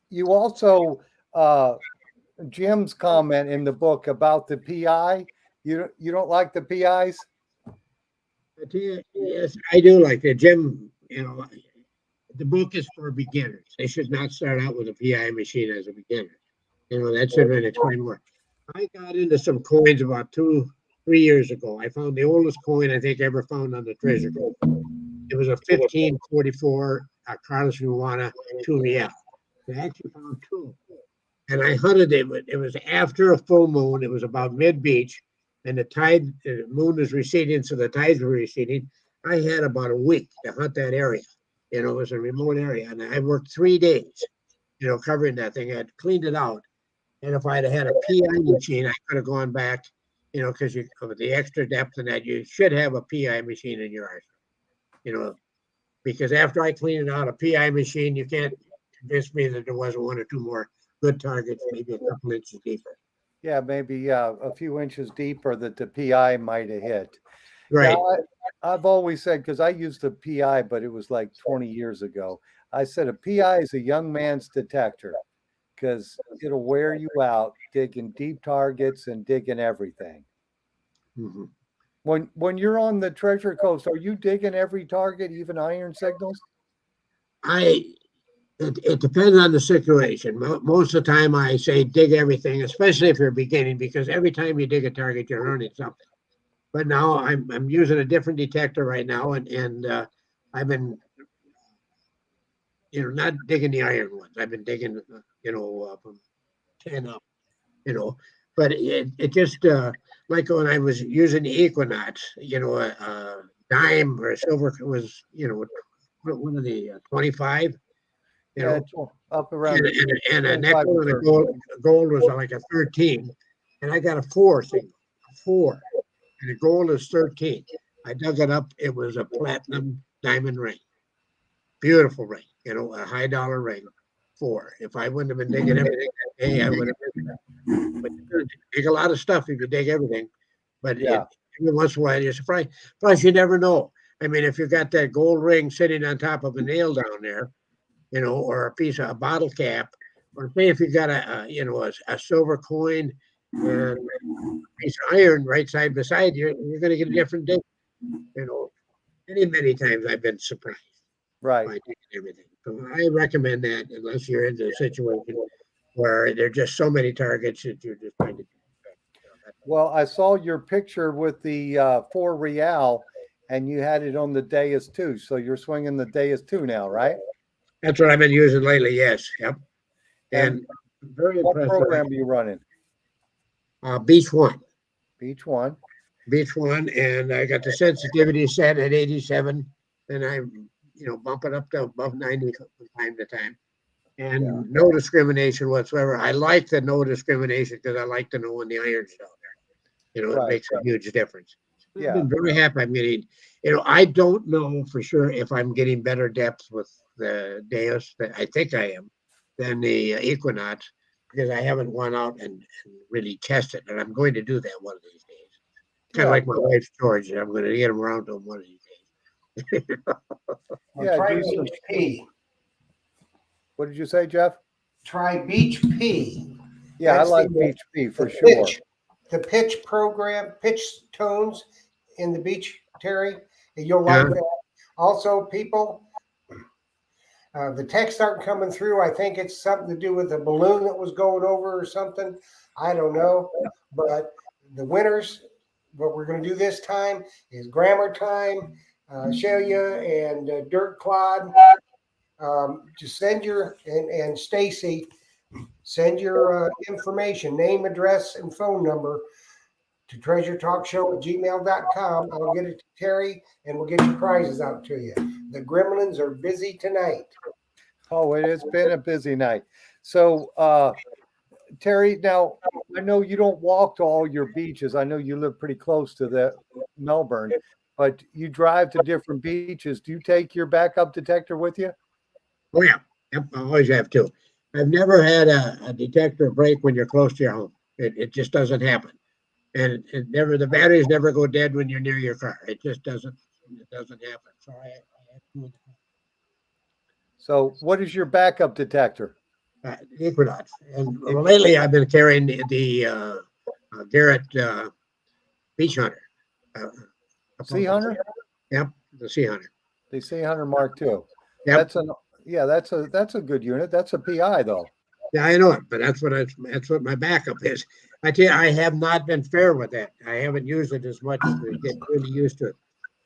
You also Jim's comment in the book about the PI. You don't like the PIs? Yes, I do like that. Jim, the book is for beginners. They should not start out with a PI machine as a beginner. That should have explained more. I got into some coins about 3 years ago. I found the oldest coin I think ever found on the treasure trove. It was a 1544 Carlos Ruana 2 real. I actually found two. And I hunted it. It was after a full moon. It was about mid beach, and the moon was receding, so the tides were receding. I had about a week to hunt that area. It was a remote area, and I worked 3 days, covering that thing. I had cleaned it out, and if I'd have had a PI machine, I could have gone back, because with the extra depth in that, you should have a PI machine in your arsenal, because after I cleaned it out, a PI machine, you can't convince me that there wasn't one or two more good targets, maybe a couple inches deeper. Yeah, maybe a few inches deeper that the PI might have hit. Right. Now, I've always said, because I used a PI, but it was like 20 years ago. I said a PI is a young man's detector because it'll wear you out digging deep targets and digging everything. Mhm. When you're on the Treasure Coast, are you digging every target, even iron signals? It depends on the situation. Most of the time, I say dig everything, especially if you're beginning, because every time you dig a target, you're learning something. But now I'm using a different detector right now, and I've been not digging the iron ones. I've been digging from 10 up, but it just like when I was using the Equinox, a dime or a silver was one of the 25. Yeah, it's up around And a 25 nickel to and a 30. gold was like a 13. And I got a 4 single, a 4. And the gold is 13. I dug it up. It was a platinum diamond ring. Beautiful ring, a high dollar ring. 4. If I wouldn't have been digging everything that day, I would have been. But you dig a lot of stuff if you dig everything. But Yeah. every once in a while, you're surprised. Plus, you never know. I mean, if you got that gold ring sitting on top of a nail down there, or a bottle cap, or say if you got a silver coin and a piece of iron right side beside you, you're going to get a different date. Many times I've been surprised Right. by taking everything. So I recommend that unless you're into a situation where there are just so many targets that you're just trying to. Well, I saw your picture with the 4 real, and you had it on the dais too. So you're swinging the dais too now, right? That's what I've been using lately. Yes. Yep. And And very what impressed. program are you running? Beach One. Beach One. Beach One, and I got the sensitivity set at 87, and I, bump it up to above 90 from time to time, and Yeah. no discrimination whatsoever. I like the no discrimination because I like to know when the iron's down there. It Right. makes a huge difference. I've Yeah. been very happy. I'm getting, I don't know for sure if I'm getting better depth with the Deus. That I think I am than the Equinox because I haven't gone out and really tested, and I'm going to do that one of these days. Kind of Yeah. like my wife's George. I'm going to get him around to him one of these days. Well, Yeah, try do some- Beach P. What did you say, Jeff? Try Beach P. Yeah, That's I like the, Beach P for the sure. pitch program, pitch tones in the beach, Terry. You'll Yeah. like that. Also, people, the texts aren't coming through. I think it's something to do with the balloon that was going over or something. I don't know. But the winners, what we're going to do this time is grammar time. Shelia and Dirt Clod. Just send and Stacy, send your information, name, address, and phone number to treasuretalkshow@gmail.com. I'll get it to Terry and we'll get your prizes out to you. The Gremlins are busy tonight. Oh, it has been a busy night. So, Terry, now I know you don't walk to all your beaches. I know you live pretty close to the Melbourne, but you drive to different beaches. Do you take your backup detector with you? Oh yeah, yep, I always have to. I've never had a detector break when you're close to your home. It just doesn't happen, and the batteries never go dead when you're near your car. It just doesn't. It doesn't happen. So I have to. So, what is your backup detector? Equinox, and lately I've been carrying the Garrett Beach Hunter. Sea Hunter? Yep, the Sea Hunter. The Sea Hunter Mark II. Yep. That's a good unit. That's a PI though. Yeah, I know it, but that's what my backup is. I tell you, I have not been fair with that. I haven't used it as much to get really used to it.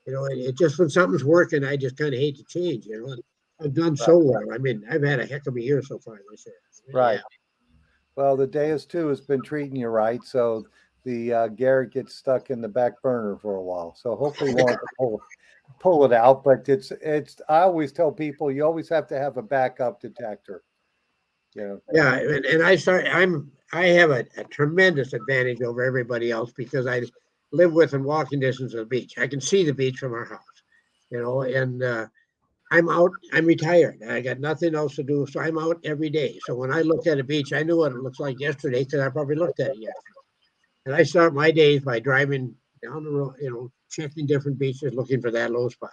It just when something's working, I just kind of hate to change. And I've done so well. I mean, I've had a heck of a year so far this year. Right. Well, the Deus too has been treating you right, so the Garrett gets stuck in the back burner for a while. So hopefully, we won't have to pull it out. But it's. I always tell people you always have to have a backup detector. You know. Yeah, and I have a tremendous advantage over everybody else because I live within walking distance of the beach. I can see the beach from our house, and I'm out. I'm retired. I got nothing else to do, so I'm out every day. So when I look at a beach, I knew what it looks like yesterday because I probably looked at it yesterday. And I start my days by driving down the road, checking different beaches, looking for that low spot.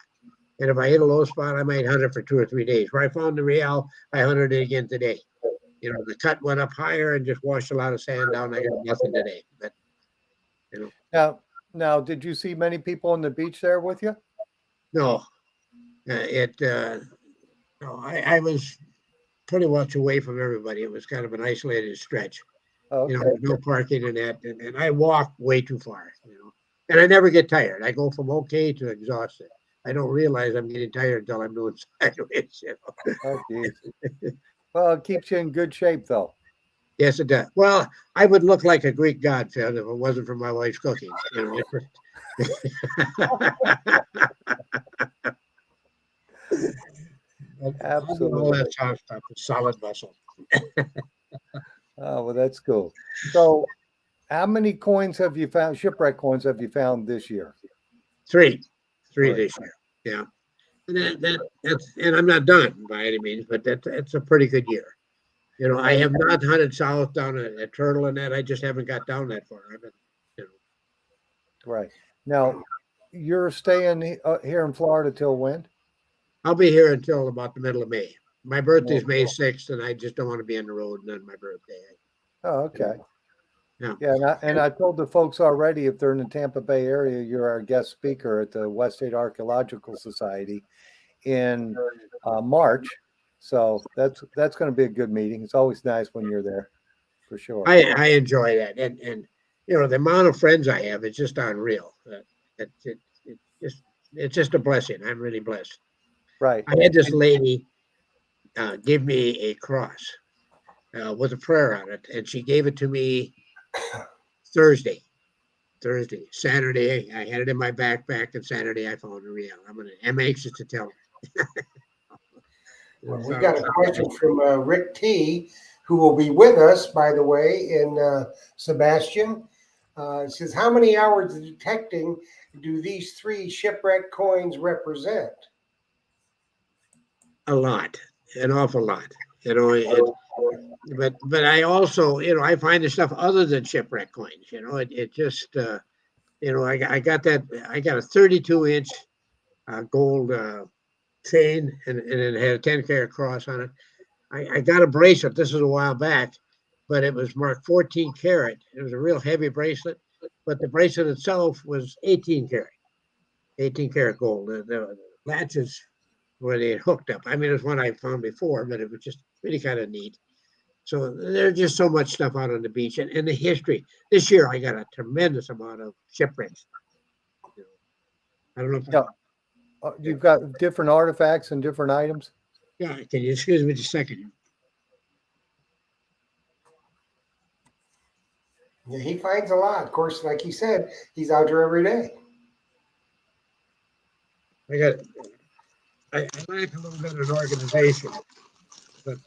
And if I hit a low spot, I might hunt it for 2 or 3 days. Where I found the real, I hunted it again today. The cut went up higher and just washed a lot of sand down. I got nothing today. But Now, did you see many people on the beach there with you? no, it. No, I was pretty much away from everybody. It was kind of an isolated stretch. Oh, okay. There's no parking in that, and I walk way too far. And I never get tired. I go from okay to exhausted. I don't realize I'm getting tired until I'm doing sideways. Oh, geez. Well, it keeps you in good shape, though. Yes, it does. Well, I would look like a Greek god, Phil, if it wasn't for my wife's cooking. Absolutely. All that soft stuff is solid muscle. Oh, well, that's cool. So, how many coins have you found? Shipwreck coins have you found this year? Three Three. this year. Yeah, and and I'm not done by any means, but that's a pretty good year. I have not hunted south down at Turtle and that. I just haven't got down that far. I've been, you know, Right. Now, you're staying here in Florida till when? I'll be here until about the middle of May. My birthday's Oh, May 6th, and I just don't want to be on the road on my birthday. okay. Yeah. Yeah, and I told the folks already if they're in the Tampa Bay area, you're our guest speaker at the West State Archaeological Society in March. So that's going to be a good meeting. It's always nice when you're there, for sure. I enjoy that, and the amount of friends I have is just unreal. It just it's just a blessing. I'm really blessed. Right. I had this lady give me a cross with a prayer on it, and she gave it to me Thursday. Saturday, I had it in my backpack, and Saturday I found a real. I'm anxious to tell her. Well, we got a question from Rick T, who will be with us, by the way, in Sebastian. It says, how many hours of detecting do these 3 shipwreck coins represent? A lot, an awful lot. But I also, I find the stuff other than shipwreck coins. It just, I got a 32-inch gold chain, and it had a 10-karat cross on it. I got a bracelet. This was a while back, but it was marked 14 karat. It was a real heavy bracelet, but the bracelet itself was 18 karat gold. The latches where they had hooked up. I mean, it was one I found before, but it was just really kind of neat. So there's just so much stuff out on the beach, and the history. This year, I got a tremendous amount of shipwrecks. I don't know if Yeah. You've got different artifacts and different items. yeah. Can you excuse me just a second? Yeah, he finds a lot. Of course, like he said, he's out there every day. I lack a little bit of organization, but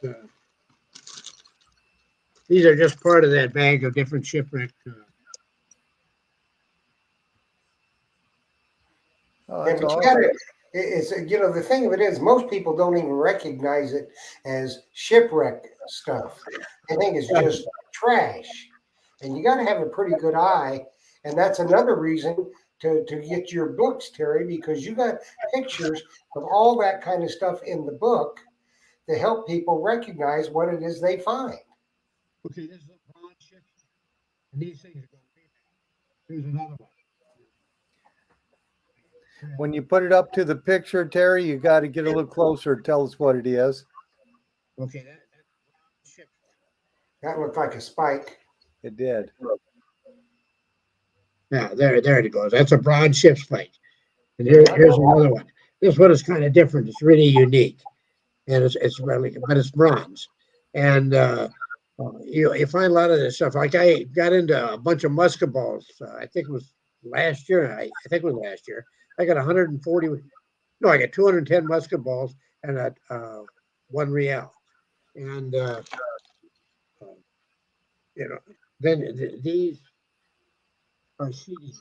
these are just part of that bag of different shipwreck. Oh, And that's but you awesome. got to, it's the thing of it is, most people don't even recognize it as shipwreck stuff. They think it's just trash, and you got to have a pretty good eye. And that's another reason to get your books, Terry, because you got pictures of all that kind of stuff in the book to help people recognize what it is they find. Okay, this is a bronze ship, and these things are going to be. Here's another one. When you put it up to the picture, Terry, you got to get a little closer. Tell us what it is. Okay, that's a bronze ship. That looked like a spike. It did. Yeah, there it goes. That's a bronze ship's plate. And here's another one. This one is kind of different. It's really unique, and it's really, but it's bronze. And you find a lot of this stuff. Like I got into a bunch of musket balls. I think it was last year. I think it was last year. I got 140. No, I got 210 musket balls and a one real. And you know, then these are sheeting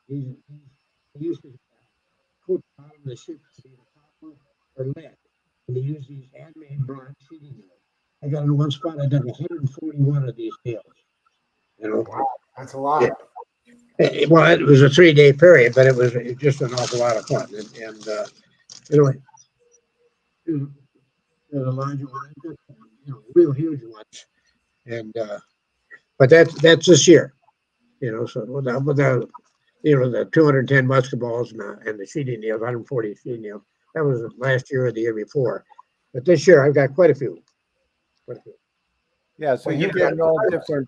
needles. They used to coat the bottom of the ship to either copper or lead. And they use these handmade bronze sheeting needles. I got in one spot, I done 141 of these deals. You know, Wow, that's a lot. yeah. Well, it was a 3-day period, but it was just an awful lot of fun. And anyway, there's a larger one, real huge ones. And but that's this year. So with the 210 musket balls and the sheeting nails, 140 sheeting nails. That was last year or the year before. But this year I've got quite a few. Yeah, so Well, you're you've got getting all different.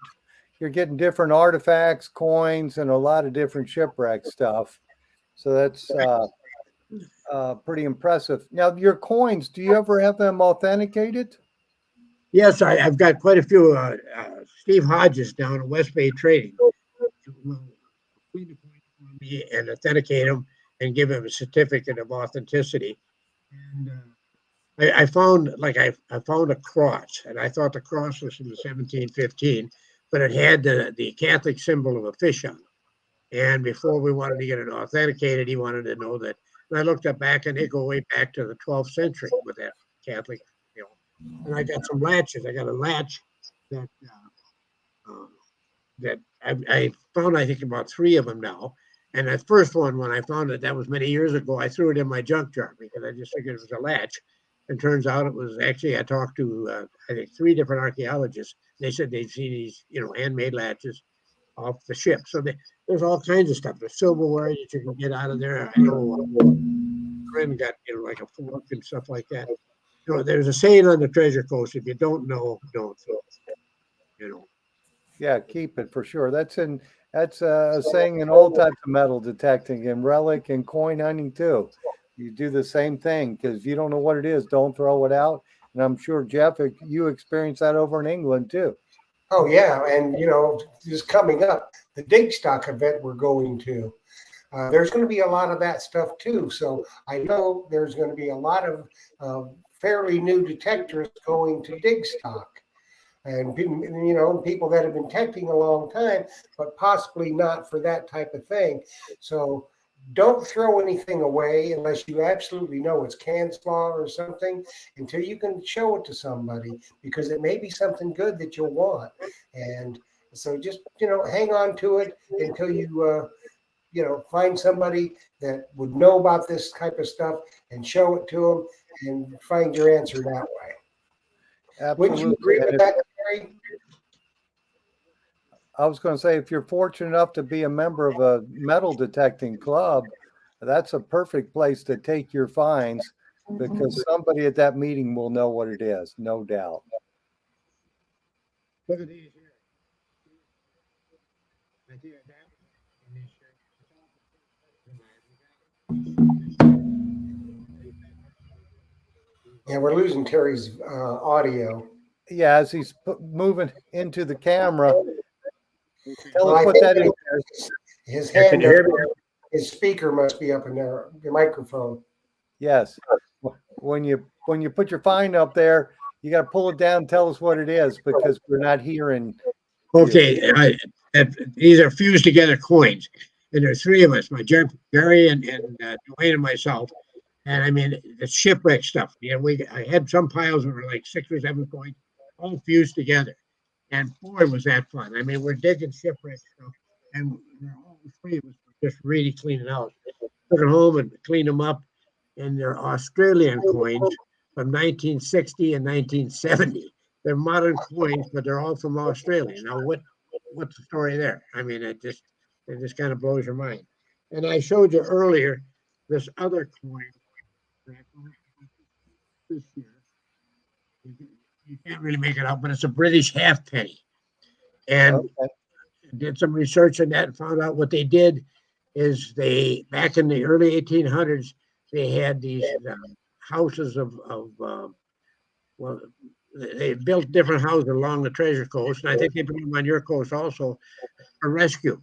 You're getting different artifacts, coins, and a lot of different shipwreck stuff. So that's pretty impressive. Now, your coins, do you ever have them authenticated? Yes, I've got quite a few. Steve Hodges down at West Bay Trading will clean the coins for me and authenticate them and give him a certificate of authenticity. And I found I found a cross, and I thought the cross was from the 1715, but it had the Catholic symbol of a fish on it. And before we wanted to get it authenticated, he wanted to know that. And I looked up back, and they go way back to the 12th century with that Catholic, And I got some latches. I got a latch that that I found. I think about 3 of them now. And that first one, when I found it, that was many years ago. I threw it in my junk jar because I just figured it was a latch. And turns out it was actually, I talked to, I think, 3 different archaeologists. They said they'd seen these, handmade latches off the ship. So there's all kinds of stuff. There's silverware that you can get out of there. I know Corinne got, like a fork and stuff like that. There's a saying on the Treasure Coast: if you don't know, don't throw. Yeah, keep it for sure. That's a saying in all types of metal detecting and relic and coin hunting too. You do the same thing because if you don't know what it is, don't throw it out. And I'm sure Jeff, you experienced that over in England too. Oh yeah, and just coming up, the dig stock event we're going to. There's going to be a lot of that stuff too. So I know there's going to be a lot of fairly new detectors going to dig stock. And people that have been detecting a long time, but possibly not for that type of thing. So don't throw anything away unless you absolutely know it's Canslaw or something until you can show it to somebody, because it may be something good that you'll want. And so just, hang on to it until you, find somebody that would know about this type of stuff and show it to them and find your answer that way. Wouldn't you agree with that, Terry? I was going to say, if you're fortunate enough to be a member of a metal detecting club, that's a perfect place to take your finds because somebody at that meeting will know what it is, no doubt. Look at these here. I think Yeah, we're losing Terry's audio. Yeah, as he's moving into the camera, tell Well, us I what think that is. his Can hand you up, hear me? his speaker must be up in there, the microphone. Yes. When you put your find up there, you got to pull it down and tell us what it is because we're not hearing. Okay, these are fused together coins, and there's 3 of us: Jerry and Dwayne and myself. And I mean, the shipwreck stuff. I had some piles that were like 6 or 7 coins, all fused together, and boy, was that fun! I mean, we're digging shipwreck stuff, and all 3 of us were just really cleaning out. Took it home and cleaned them up, and they're Australian coins from 1960 and 1970. They're modern coins, but they're all from Australia. Now, what's the story there? I mean, it just kind of blows your mind. And I showed you earlier this other coin that this year. you can't really make it out, but it's a British halfpenny. And Okay. did some research on that and found out what they did is they back in the early 1800s they had these houses of well, they built different houses along the treasure coast, and I think they put them on your coast also for rescue.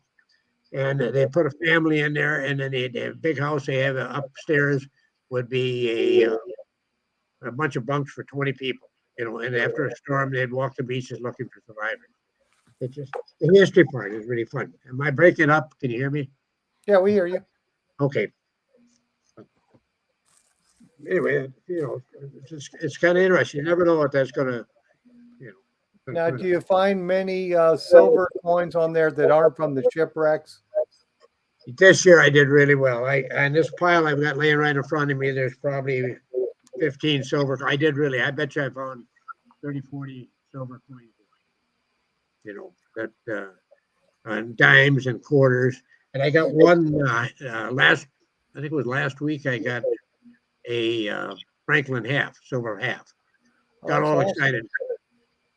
And they put a family in there, and then they have a big house. They have upstairs would be a bunch of bunks for 20 people, you know. And after a storm, they'd walk the beaches looking for survivors. It's just the history part is really fun. Am I breaking up? Can you hear me? Yeah, we hear you. Okay. Anyway, you know, it's kind of interesting. You never know what that's gonna, you know. Now, do you find many silver coins on there that aren't from the shipwrecks? This year I did really well. On this pile I've got laying right in front of me, there's probably 15 silver. I did really. I bet you I found 30, 40 silver coins. You know, that on dimes and quarters. And I got one last, I think it was last week. I got a Franklin half, silver half. Got Oh, all that's excited.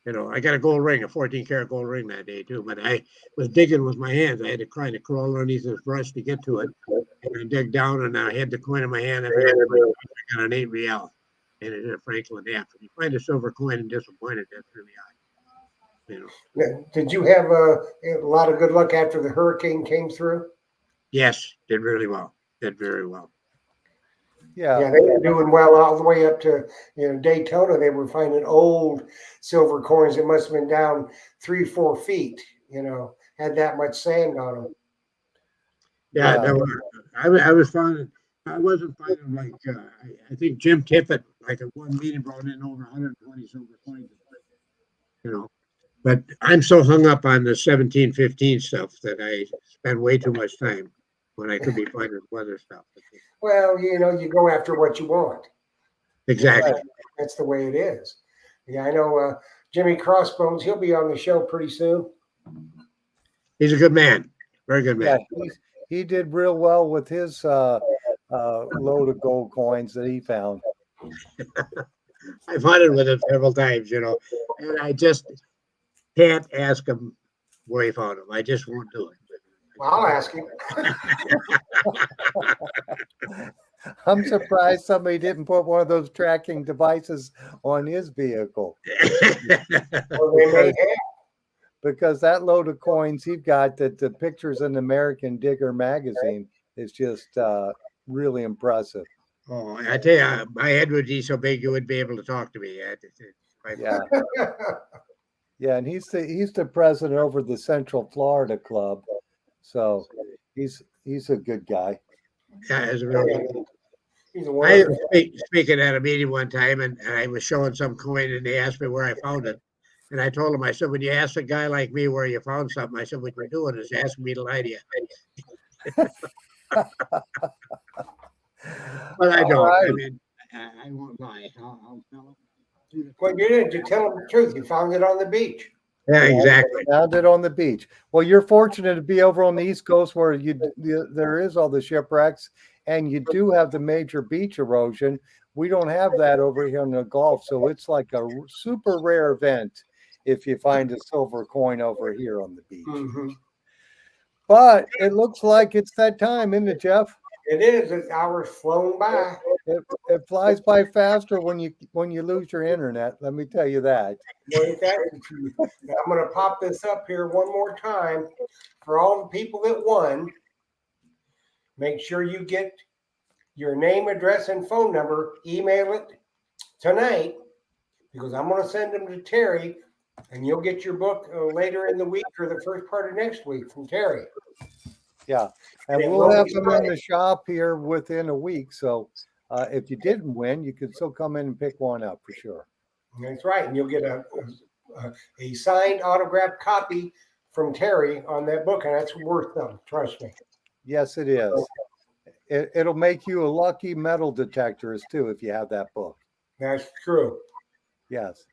You know, I got a gold ring, a 14 karat gold ring that day too. But I was digging with my hands. I had to kind of crawl underneath this brush to get to it. And I dug down and I had the coin in my hand. And I got an 8 real. And it is a Franklin half. If you find a silver coin and disappointed, that's really odd. You know. Now, did you have a lot of good luck after the hurricane came through? Yes, did really well. Did very well. Yeah. Yeah, they were doing well all the way up to Daytona. They were finding old silver coins that must have been down 3-4 feet. Had that much sand on them. Yeah, Yeah. there were. I was finding. I wasn't finding like I think Jim Tippett like at one meeting brought in over 120 silver coins. You know, but I'm so hung up on the 1715 stuff that I spend way too much time when I could be finding weather stuff. Well, you go after what you want. Exactly. That's the way it is. Yeah, I know Jimmy Crossbones. He'll be on the show pretty soon. He's a good man. Very good Yeah, man. he did real well with his load of gold coins that he found. I've hunted with him several times, you know, and I just can't ask him where he found them. I just won't do it. Well, I'll ask him. I'm surprised somebody didn't put one of those tracking devices on his vehicle. Well, they may have. Because that load of coins he got, that the pictures in American Digger magazine, is just really impressive. Oh, I tell you, my head would be so big you wouldn't be able to talk to me. Yeah, yeah, and he's the president over the Central Florida Club, so he's a good guy. Yeah, it's really. He's a I wonderful was speaking at a meeting one time, and I was showing some coin, and they asked me where I found it. And I told him, I said, when you ask a guy like me where you found something, I said, what you're doing is asking me to lie to you. But I All don't. I right. mean, I won't lie. I'll tell him. Well, you did. You tell him the truth. You found it on the beach. Yeah, exactly. Found it on the beach. Well, you're fortunate to be over on the East Coast where there is all the shipwrecks, and you do have the major beach erosion. We don't have that over here in the Gulf, so it's like a super rare event if you find a silver coin over here on the beach. Mm-hmm. But it looks like it's that time, isn't it, Jeff? It is. It's hours flown by. It flies by faster when you lose your internet. Let me tell you that. Well, ain't that the truth? Now, I'm going to pop this up here one more time for all the people that won. Make sure you get your name, address, and phone number. Email it tonight because I'm going to send them to Terry, and you'll get your book later in the week or the first part of next week from Terry. Yeah, and we'll have them in the shop here within a week. So if you didn't win, you could still come in and pick one up for sure. That's right, and you'll get a signed autographed copy from Terry on that book, and that's worth them. Trust me. Yes, it is. It'll make you a lucky metal detectorist too if you have that book. That's true. Yes.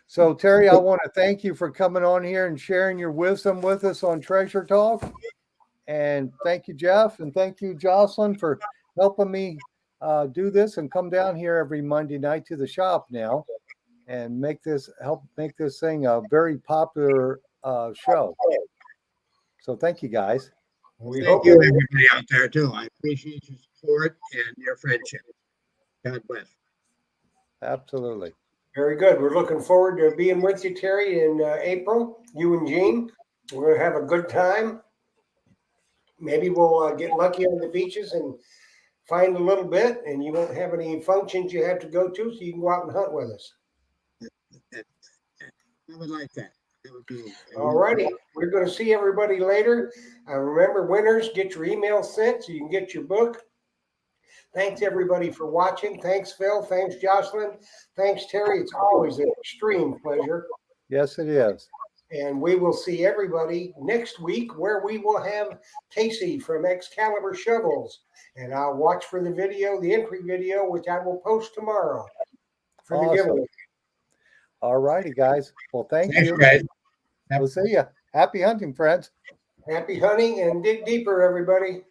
So Terry, I want to thank you for coming on here and sharing your wisdom with us on Treasure Talk. And thank you, Jeff, and thank you, Jocelyn, for helping me do this and come down here every Monday night to the shop now. and help make this thing a very popular show. So thank you guys. We Thank hope you, that everybody out there too. I appreciate your support and your friendship. God bless. Absolutely. very good. We're looking forward to being with you, Terry, in April. You and Gene. We're going to have a good time. Maybe we'll get lucky on the beaches and find a little bit, and you won't have any functions you have to go to, so you can go out and hunt with us. I would like that. That would be. All righty. We're going to see everybody later. Remember, winners, get your email sent so you can get your book. Thanks, everybody, for watching. Thanks, Phil. Thanks, Jocelyn. Thanks, Terry. It's always an extreme pleasure. Yes, it is. And we will see everybody next week where we will have Casey from Excalibur Shovels. And I'll watch for the video, the entry video, which I will post tomorrow for the Awesome. giveaway. All righty, guys. Well, thank Thanks, you. guys. We'll see you. Happy hunting, friends. Happy hunting and dig deeper, everybody.